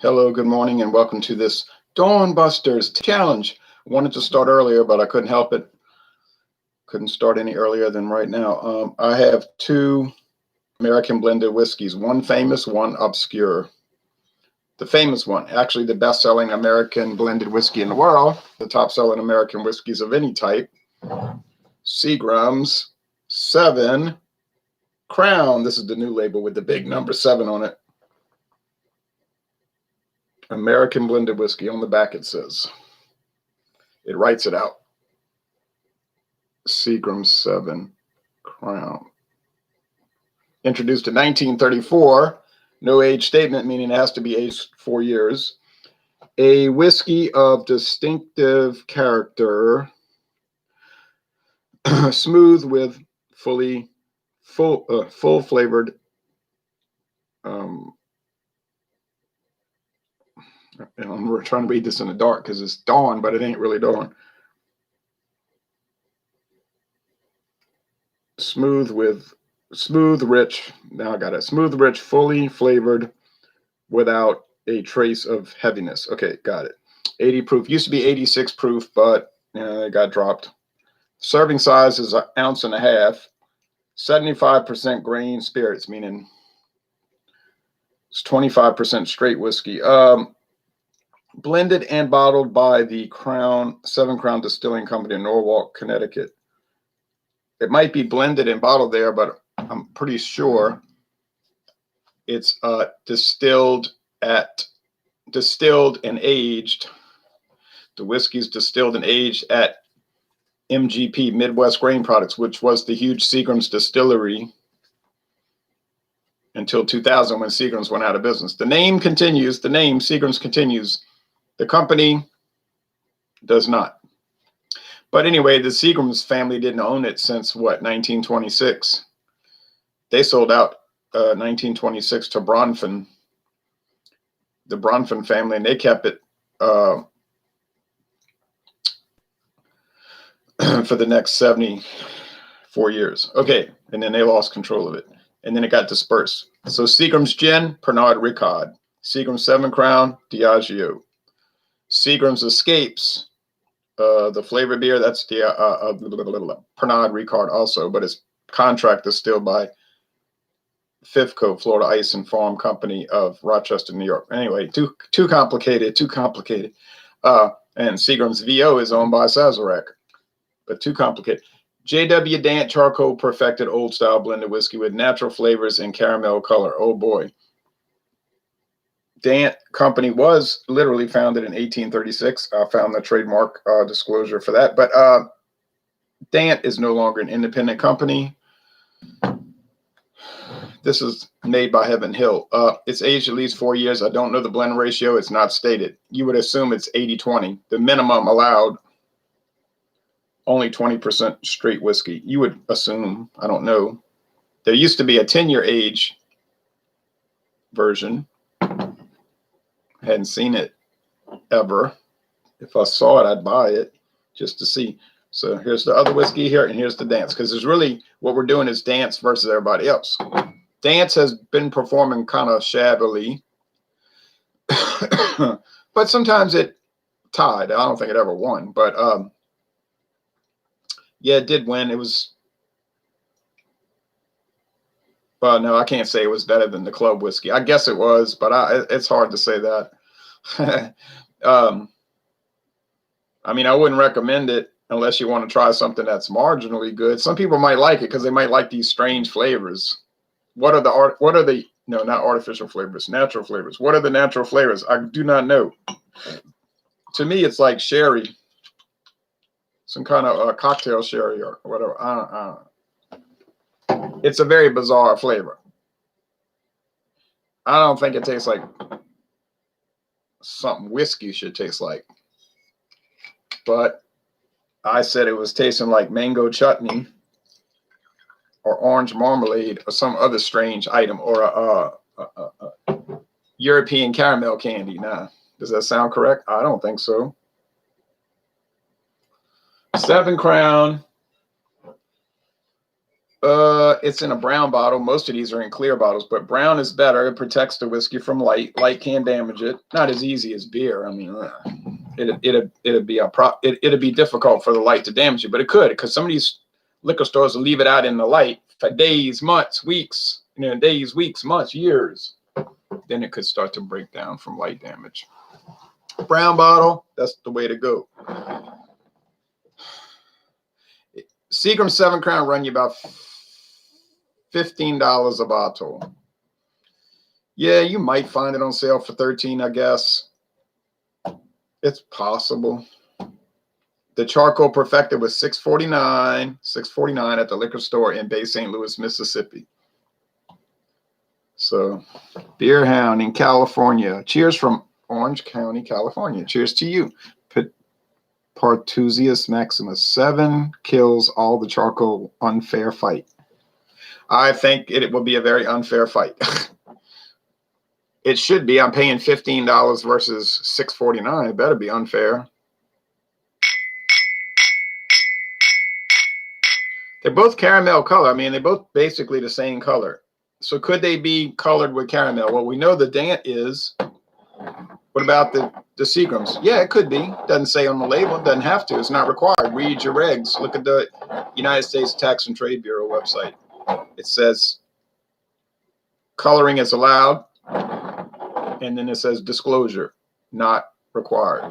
Hello, good morning, and welcome to this Dawn Busters challenge. I wanted to start earlier, but I couldn't help it. Couldn't start any earlier than right now. I have two American blended whiskeys, one famous, one obscure. The famous one, actually the best-selling American blended whiskey in the world, the top-selling American whiskeys of any type, Seagram's 7 Crown. This is the new label with the big number 7 on it. American blended whiskey. On the back it says. It writes it out. Seagram 7 Crown. Introduced in 1934. No age statement, meaning it has to be aged 4 years. A whiskey of distinctive character. Smooth with full flavored. I'm trying to read this in the dark because it's dawn, but it ain't really dawn. Smooth, rich. Now I got it. Smooth, rich, fully flavored, without a trace of heaviness. Okay, got it. 80 proof. Used to be 86 proof, but it got dropped. Serving size is 1.5 ounces. 75% grain spirits, meaning it's 25% straight whiskey. Blended and bottled by the Seven Crown Distilling Company in Norwalk, Connecticut. It might be blended and bottled there, but I'm pretty sure it's distilled and aged. The whiskey's distilled and aged at MGP, Midwest Grain Products, which was the huge Seagram's distillery until 2000 when Seagram's went out of business. The name continues. The name Seagram's continues. The company does not. But anyway, the Seagram's family didn't own it since, what, 1926. They sold out 1926 to Bronfen, the Bronfen family, and they kept it for the next 74 years. Okay, and then they lost control of it. And then it got dispersed. So Seagram's Gin, Pernod Ricard. Seagram's 7 Crown, Diageo. Seagram's Escapes, the flavor beer, that's the Pernod Ricard also, but it's contract distilled by FIFCO, Florida Ice and Farm Company of Rochester, New York. Anyway, too complicated. And Seagram's VO is owned by Sazerac, but too complicated. J.W. Dant Charcoal Perfected Old Style Blended Whiskey with natural flavors and caramel color. Oh boy. Dant Company was literally founded in 1836. I found the trademark disclosure for that. But Dant is no longer an independent company. This is made by Heaven Hill. It's aged at least 4 years. I don't know the blend ratio. It's not stated. You would assume it's 80-20. The minimum allowed, only 20% straight whiskey. You would assume. I don't know. There used to be a 10-year age version. I hadn't seen it ever. If I saw it, I'd buy it just to see. So here's the other whiskey here, and here's the Dance, because it's really what we're doing is Dance versus everybody else. Dance has been performing kind of shabbily, but sometimes it tied. I don't think it ever won, but yeah, it did win. It was, well, no, I can't say it was better than the club whiskey. I guess it was, but it's hard to say that. I mean, I wouldn't recommend it unless you want to try something that's marginally good. Some people might like it because they might like these strange flavors. What are the no, not artificial flavors, natural flavors. What are the natural flavors? I do not know. To me, it's like sherry, some kind of cocktail sherry or whatever. It's a very bizarre flavor. I don't think it tastes like something whiskey should taste like. But I said it was tasting like mango chutney or orange marmalade or some other strange item, or a European caramel candy. Nah, does that sound correct? I don't think so. 7 Crown. It's in a brown bottle. Most of these are in clear bottles, but brown is better. It protects the whiskey from light. Light can damage it. Not as easy as beer. I mean, it'd be difficult for the light to damage it, but it could, because some of these liquor stores will leave it out in the light for days, months, weeks. Days, weeks, months, years. Then it could start to break down from light damage. Brown bottle, that's the way to go. Seagram 7 Crown run you about $15 a bottle. Yeah, you might find it on sale for $13, I guess. It's possible. The charcoal perfected was $6.49 at the liquor store in Bay St. Louis, Mississippi. So, Beer Hound in California. Cheers from Orange County, California. Cheers to you. Partusius Maximus. 7 kills all the charcoal. Unfair fight. I think it will be a very unfair fight. It should be. I'm paying $15 versus $6.49. It better be unfair. They're both caramel color. I mean, they're both basically the same color. So could they be colored with caramel? Well, we know the Dant is. What about the Seagrams? Yeah, it could be. Doesn't say on the label. It doesn't have to. It's not required. Read your regs. Look at the United States Tax and Trade Bureau website. It says coloring is allowed. And then it says disclosure, not required.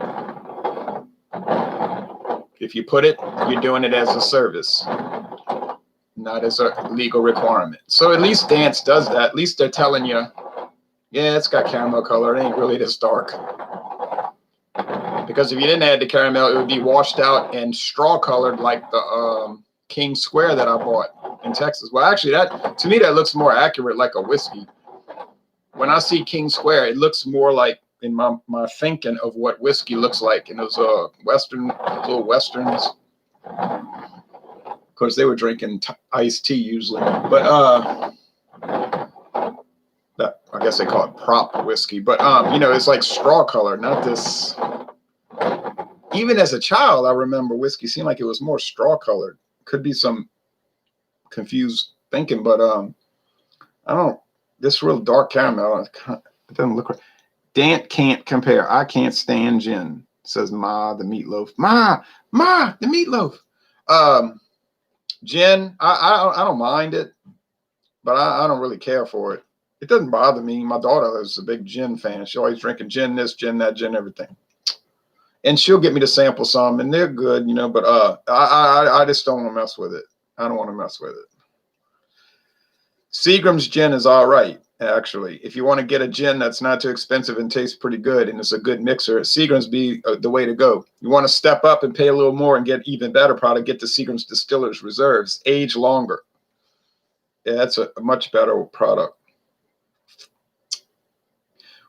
If you put it, you're doing it as a service, not as a legal requirement. So at least Dance does that. At least they're telling you, yeah, it's got caramel color. It ain't really this dark. Because if you didn't add the caramel, it would be washed out and straw colored like the King Square that I bought in Texas. Well, actually, to me, that looks more accurate like a whiskey. When I see King Square, it looks more like, in my thinking of what whiskey looks like, and those little westerns. Of course, they were drinking iced tea usually, but that, I guess they call it prop whiskey. But it's like straw color, not this. Even as a child, I remember whiskey seemed like it was more straw colored. Could be some confused thinking, but I don't. This real dark caramel, it doesn't look right. Dant can't compare. I can't stand gin, says Ma the meatloaf. Ma the meatloaf. Gin, I don't mind it, but I don't really care for it. It doesn't bother me. My daughter is a big gin fan. She's always drinking gin this, gin that, gin everything. And she'll get me to sample some, and they're good, but I just don't want to mess with it. I don't want to mess with it. Seagram's gin is all right, actually. If you want to get a gin that's not too expensive and tastes pretty good and it's a good mixer, Seagram's be the way to go. You want to step up and pay a little more and get even better product, get the Seagram's Distillers Reserves. Age longer. Yeah, that's a much better product.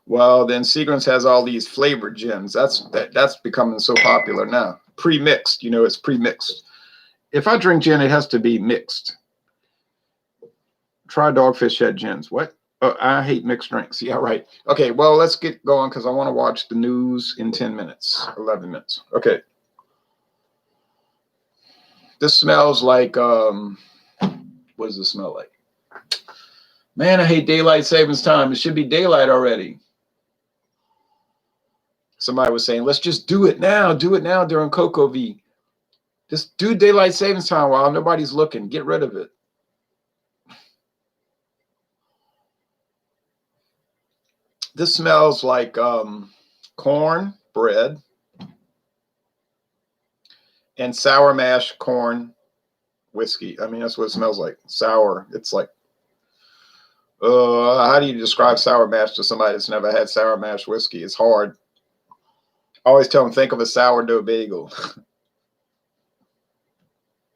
Well, then Seagram's has all these flavored gins. That's becoming so popular now. Pre-mixed, it's pre-mixed. If I drink gin, it has to be mixed. Try Dogfish Head gins. What? Oh, I hate mixed drinks. Yeah, right. Okay, well, let's get going because I want to watch the news in 10 minutes, 11 minutes. Okay. This smells like, what does this smell like? Man, I hate daylight savings time. It should be daylight already. Somebody was saying, let's just do it now. Do it now during Cocoa V. Just do daylight savings time while nobody's looking. Get rid of it. This smells like corn bread and sour mash corn whiskey. I mean, that's what it smells like. Sour. It's like, how do you describe sour mash to somebody that's never had sour mash whiskey? It's hard. I always tell them, think of a sourdough bagel,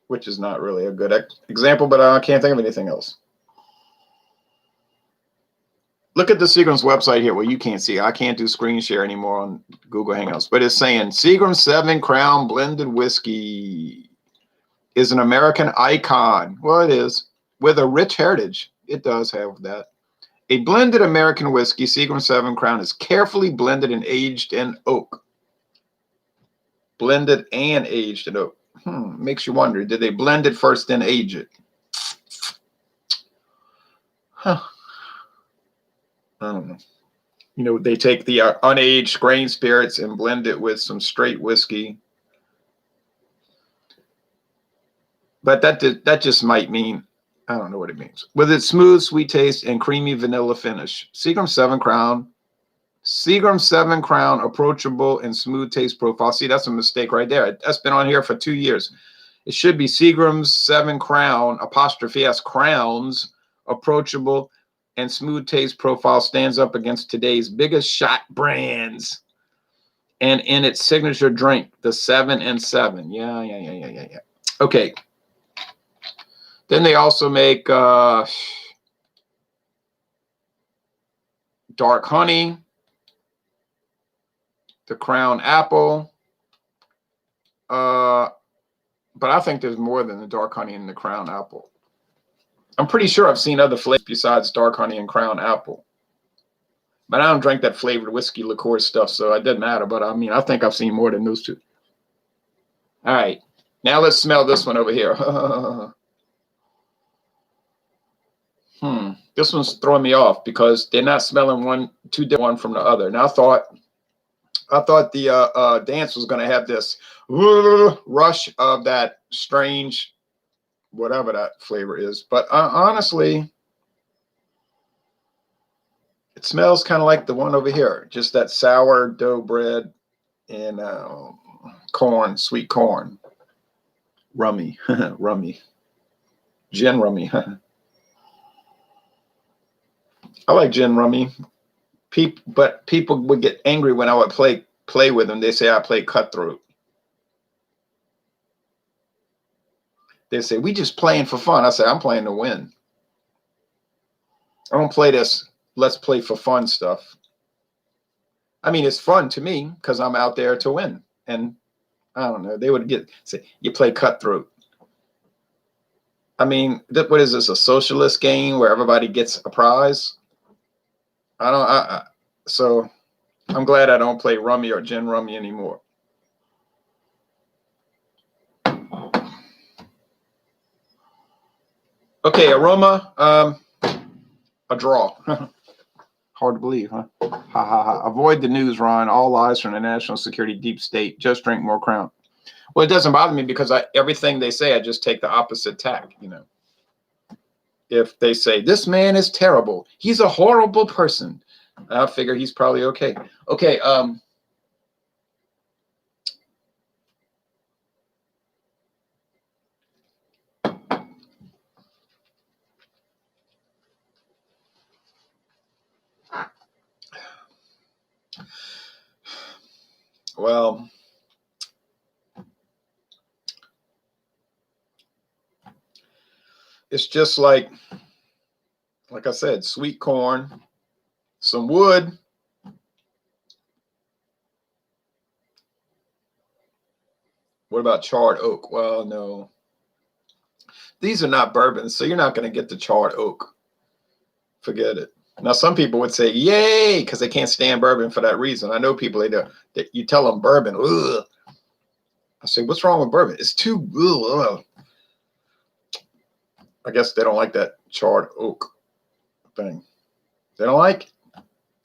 which is not really a good example, but I can't think of anything else. Look at the Seagram's website here. Well, you can't see. I can't do screen share anymore on Google Hangouts, but it's saying Seagram 7 Crown Blended Whiskey is an American icon. Well, it is. With a rich heritage. It does have that. A blended American whiskey, Seagram 7 Crown, is carefully blended and aged in oak. Blended and aged in oak. Makes you wonder, did they blend it first then age it? Huh. I don't know. You know, they take the unaged grain spirits and blend it with some straight whiskey. But that just might mean, I don't know what it means. With its smooth, sweet taste and creamy vanilla finish. Seagram 7 Crown. Seagram 7 Crown, approachable and smooth taste profile. See, that's a mistake right there. That's been on here for 2 years. It should be Seagram's 7 Crown, apostrophe S, crowns, approachable and smooth taste profile stands up against today's biggest shot brands. And in its signature drink, the 7 and 7. Yeah. Okay. Then they also make dark honey, the Crown Apple. But I think there's more than the dark honey and the Crown Apple. I'm pretty sure I've seen other flavors besides dark honey and Crown Apple. But I don't drink that flavored whiskey liqueur stuff, so it doesn't matter. But I mean, I think I've seen more than those two. All right. Now let's smell this one over here. This one's throwing me off because they're not smelling too different one from the other. And I thought the Dance was going to have this rush of that strange, whatever that flavor is. But honestly, it smells kind of like the one over here. Just that sourdough bread and corn, sweet corn. Rummy, rummy. Gin rummy. I like gin rummy. But people would get angry when I would play with them. They say I play cutthroat. They say, we just playing for fun. I say, I'm playing to win. I don't play this let's play for fun stuff. I mean, it's fun to me because I'm out there to win. And I don't know, they would say, you play cutthroat. I mean, what is this, a socialist game where everybody gets a prize? So I'm glad I don't play rummy or gin rummy anymore. Okay, aroma, a draw. Hard to believe, huh? Ha ha ha. Avoid the news, Ron. All lies from the national security deep state. Just drink more Crown. Well, it doesn't bother me because everything they say, I just take the opposite tack, you know. If they say, this man is terrible, he's a horrible person, I figure he's probably okay. Okay, well, it's just like I said, sweet corn, some wood, what about charred oak? Well, no, these are not bourbons, so you're not going to get the charred oak. Forget it. Now, some people would say, yay, because they can't stand bourbon for that reason. I know people, that you tell them bourbon, ugh. I say, what's wrong with bourbon? It's too, ugh. I guess they don't like that charred oak thing. They don't like it.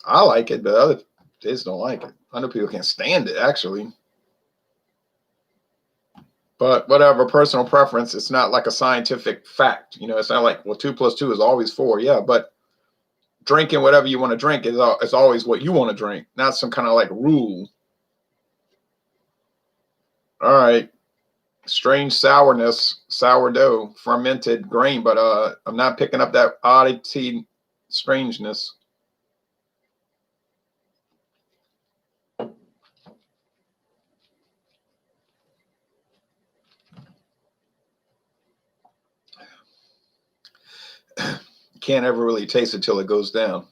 I like it, but other kids don't like it. I know people can't stand it, actually. But whatever, personal preference, it's not like a scientific fact. You know, it's not like, well, 2 + 2 is always 4. Yeah, but drinking whatever you want to drink is always what you want to drink, not some kind of like rule. All right. Strange sourness, sourdough, fermented grain, but I'm not picking up that oddity strangeness. Can't ever really taste it till it goes down.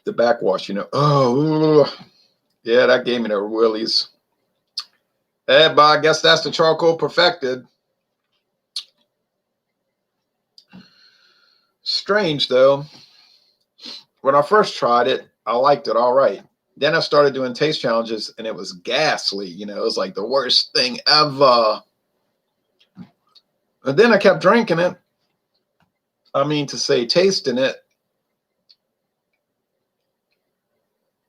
The backwash, you know. Oh, yeah, that gave me the willies. But I guess that's the charcoal perfected. Strange, though. When I first tried it, I liked it all right. Then I started doing taste challenges, and it was ghastly. You know, it was like the worst thing ever. And then I kept drinking it. to say tasting it,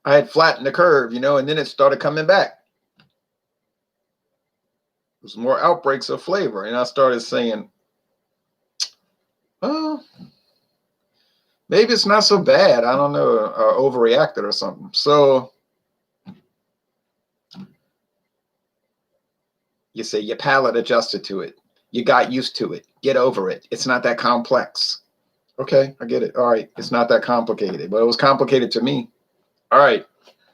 I had flattened the curve, and then it started coming back. There was more outbreaks of flavor. And I started saying, oh, maybe it's not so bad. I don't know, overreacted or something. So you say your palate adjusted to it. You got used to it. Get over it. It's not that complex. Okay, I get it. All right, it's not that complicated, but it was complicated to me. All right,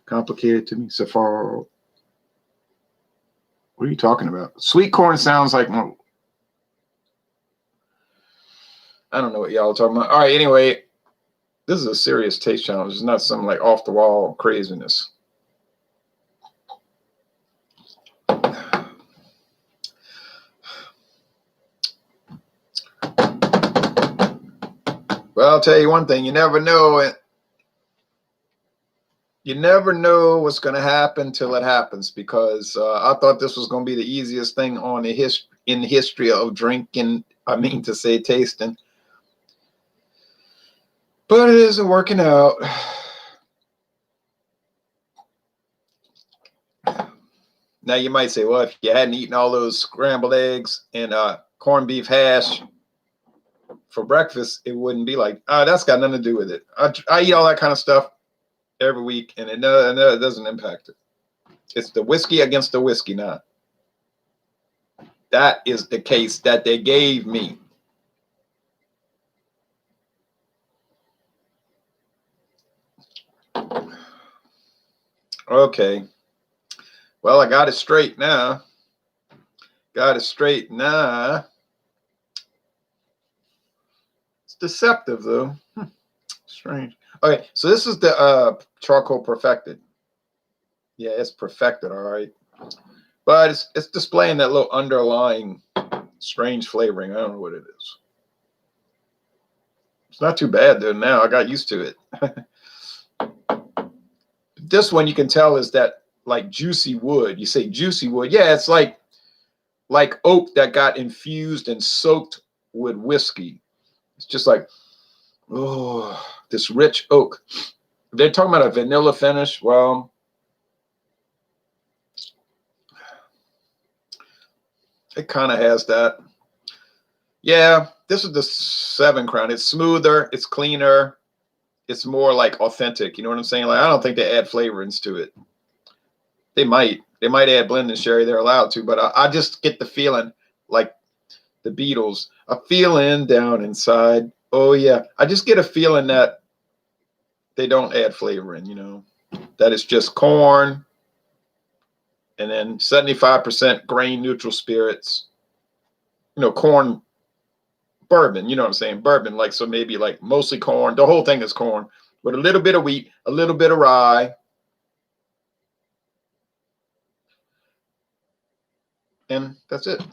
complicated to me. Safari. What are you talking about? Sweet corn sounds like, I don't know what y'all are talking about. All right, anyway, this is a serious taste challenge. It's not some like off the wall craziness. Well, I'll tell you one thing. You never know. You never know what's going to happen till it happens, because I thought this was going to be the easiest thing in the history of drinking. Tasting. But it isn't working out. Now you might say, well, if you hadn't eaten all those scrambled eggs and corned beef hash for breakfast, it wouldn't be like, that's got nothing to do with it. I eat all that kind of stuff every week, and it doesn't impact it. It's the whiskey against the whiskey now. That is the case that they gave me. Okay. Well, I got it straight now. It's deceptive, though. Strange. Okay, so this is the charcoal perfected. Yeah, it's perfected, all right. But it's displaying that little underlying strange flavoring. I don't know what it is. It's not too bad, though. Now I got used to it. This one you can tell is that like juicy wood. You say juicy wood. Yeah, it's like oak that got infused and soaked with whiskey. It's just like, oh, this rich oak. They're talking about a vanilla finish. Well, it kind of has that. Yeah, this is the 7 Crown. It's smoother. It's cleaner. It's more like authentic. You know what I'm saying? Like, I don't think they add flavorings to it. They might add blending sherry. They're allowed to, but I just get the feeling like the Beatles, a feeling down inside. Oh yeah, I just get a feeling that they don't add flavoring. That it's just corn, and then 75% grain neutral spirits. Corn bourbon. You know what I'm saying? Bourbon, like, so maybe like mostly corn. The whole thing is corn with a little bit of wheat, a little bit of rye. And that's it.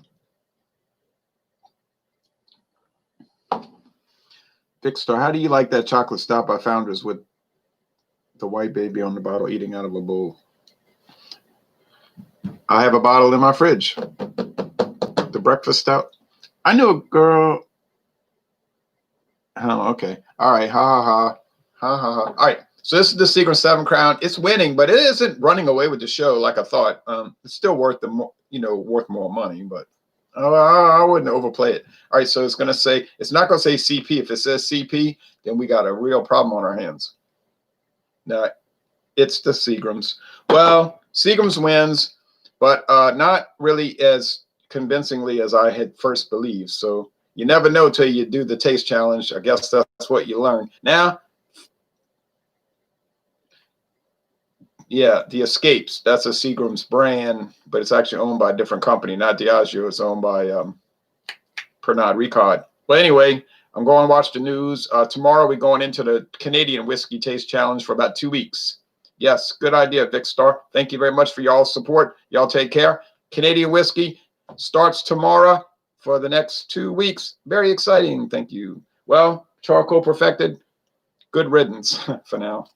Big Star, how do you like that chocolate stout by Founders with the white baby on the bottle eating out of a bowl? I have a bottle in my fridge. The breakfast stout. I knew a girl. Oh, okay. All right. Ha ha ha. Ha ha ha. All right. So this is the Seagram 7 Crown. It's winning, but it isn't running away with the show like I thought. It's still worth worth more money, but I wouldn't overplay it. All right, so it's not going to say CP. If it says CP, then we got a real problem on our hands. Now, it's the Seagrams. Well, Seagrams wins, but not really as convincingly as I had first believed. So you never know till you do the taste challenge. I guess that's what you learn. Now, yeah, the Escapes. That's a Seagram's brand, but it's actually owned by a different company, not Diageo. It's owned by Pernod Ricard. But anyway, I'm going to watch the news. Tomorrow we're going into the Canadian Whiskey Taste Challenge for about 2 weeks. Yes, good idea, Vic Star. Thank you very much for y'all's support. Y'all take care. Canadian Whiskey starts tomorrow for the next 2 weeks. Very exciting. Thank you. Well, charcoal perfected. Good riddance for now.